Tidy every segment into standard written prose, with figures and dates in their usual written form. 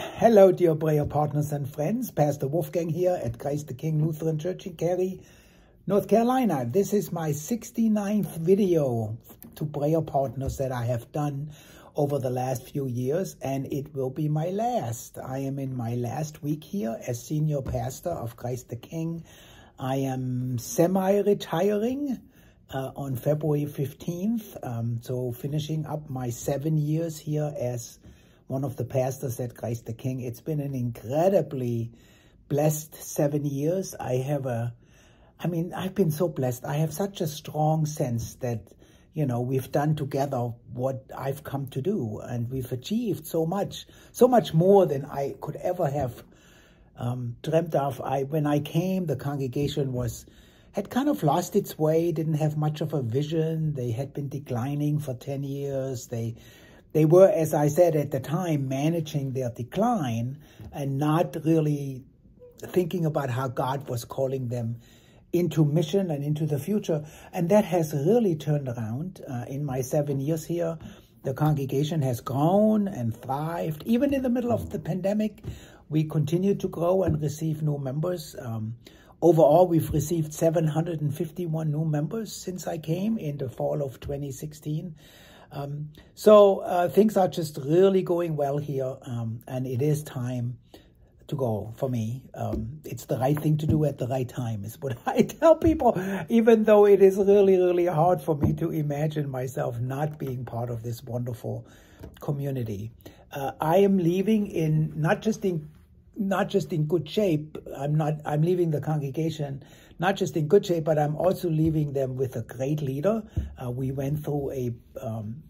Hello, dear prayer partners and friends. Pastor Wolfgang here at Christ the King Lutheran Church in Cary, North Carolina. This is my 69th video to prayer partners that I have done over the last few years, and it will be my last. I am in my last week here as senior pastor of Christ the King. I am semi-retiring on February 15th, so finishing up my 7 years here as one of the pastors at Christ the King. It's been an incredibly blessed 7 years. I've been so blessed. I have such a strong sense that, we've done together what I've come to do, and we've achieved so much more than I could ever have dreamt of. When I came, the congregation had kind of lost its way, didn't have much of a vision. They had been declining for 10 years. They were, as I said at the time, managing their decline and not really thinking about how God was calling them into mission and into the future. And that has really turned around. In my 7 years here, the congregation has grown and thrived. Even in the middle of the pandemic, we continue to grow and receive new members. Overall, we've received 751 new members since I came in the fall of 2016. So things are just really going well here, and it is time to go for me. It's the right thing to do at the right time is what I tell people, even though it is really, really hard for me to imagine myself not being part of this wonderful community. I am leaving in not just in good shape. I'm leaving the congregation not just in good shape, but I'm also leaving them with a great leader. We went through a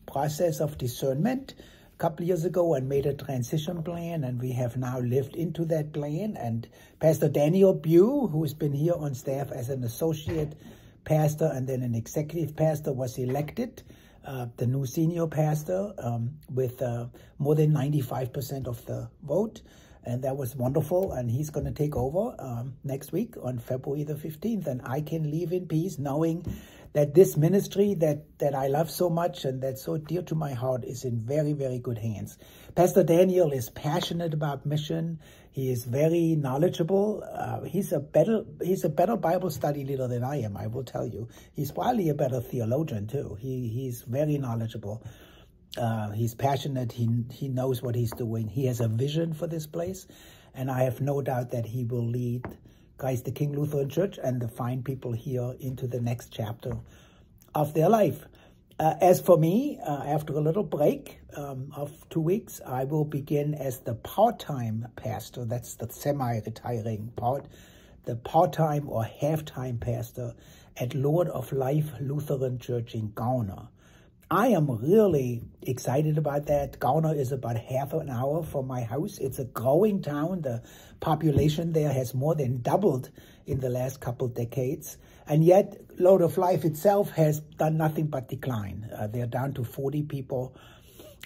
process of discernment a couple years ago and made a transition plan, and we have now lived into that plan. And Pastor Daniel Bew, who's been here on staff as an associate pastor and then an executive pastor, was elected the new senior pastor with more than 95% of the vote. And that was wonderful, and he's going to take over next week on February the 15th, and I can leave in peace knowing that this ministry that I love so much and that's so dear to my heart is in very, very good hands. Pastor Daniel is passionate about mission. He is very knowledgeable. He's a better Bible study leader than I am, I will tell you. He's probably a better theologian too. He's very knowledgeable. He's passionate. He knows what he's doing. He has a vision for this place, and I have no doubt that he will lead Christ the King Lutheran Church and the fine people here into the next chapter of their life. As for me, after a little break of 2 weeks, I will begin as the part-time pastor. That's the semi-retiring part, the part-time or half-time pastor at Lord of Life Lutheran Church in Garner. I am really excited about that. Garner is about half an hour from my house. It's a growing town. The population there has more than doubled in the last couple decades. And yet, Lord of Life itself has done nothing but decline. They're down to 40 people.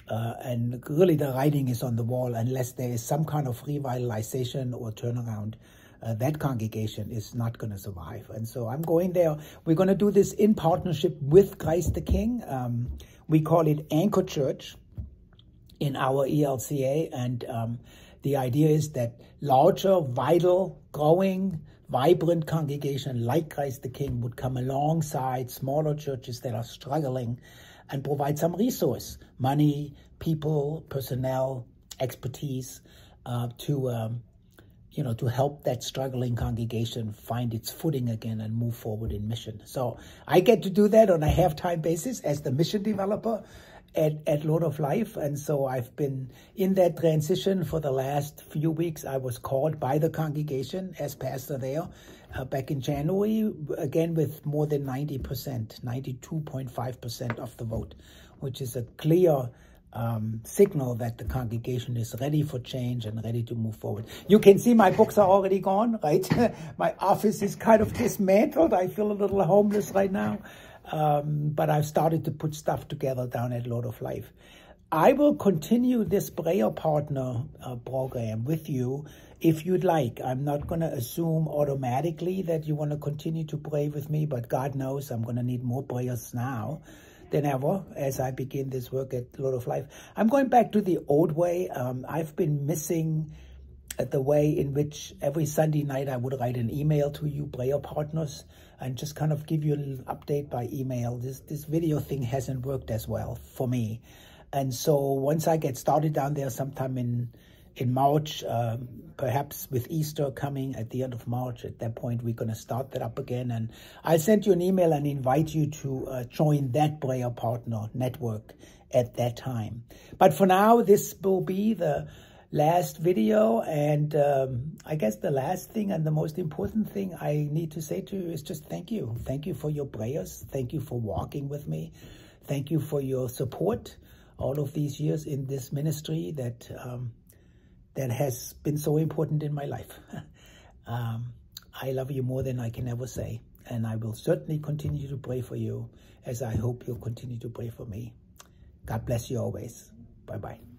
And really the writing is on the wall. Unless there is some kind of revitalization or turnaround, that congregation is not going to survive. And so I'm going there. We're going to do this in partnership with Christ the King. We call it Anchor Church in our ELCA. And the idea is that larger, vital, growing, vibrant congregation like Christ the King would come alongside smaller churches that are struggling and provide some resource, money, people, personnel, expertise to help that struggling congregation find its footing again and move forward in mission. So I get to do that on a half-time basis as the mission developer at Lord of Life. And so I've been in that transition for the last few weeks. I was called by the congregation as pastor there back in January, again with more than 90%, 92.5% of the vote, which is a clear signal that the congregation is ready for change and ready to move forward. You can see my books are already gone, right? My office is kind of dismantled. I feel a little homeless right now. But I've started to put stuff together down at Lord of Life. I will continue this prayer partner program with you if you'd like. I'm not going to assume automatically that you want to continue to pray with me, but God knows I'm going to need more prayers now than ever as I begin this work at Lord of Life. I'm going back to the old way. I've been missing the way in which every Sunday night I would write an email to you prayer partners and just kind of give you a little update by email. This video thing hasn't worked as well for me. And so once I get started down there sometime in March, perhaps with Easter coming at the end of March, at that point we're going to start that up again. And I'll send you an email and invite you to join that prayer partner network at that time. But for now, this will be the last video, and I guess the last thing and the most important thing I need to say to you is just thank you. Thank you for your prayers. Thank you for walking with me. Thank you for your support all of these years in this ministry that has been so important in my life. I love you more than I can ever say, and I will certainly continue to pray for you, as I hope you'll continue to pray for me. God bless you always. Bye-bye.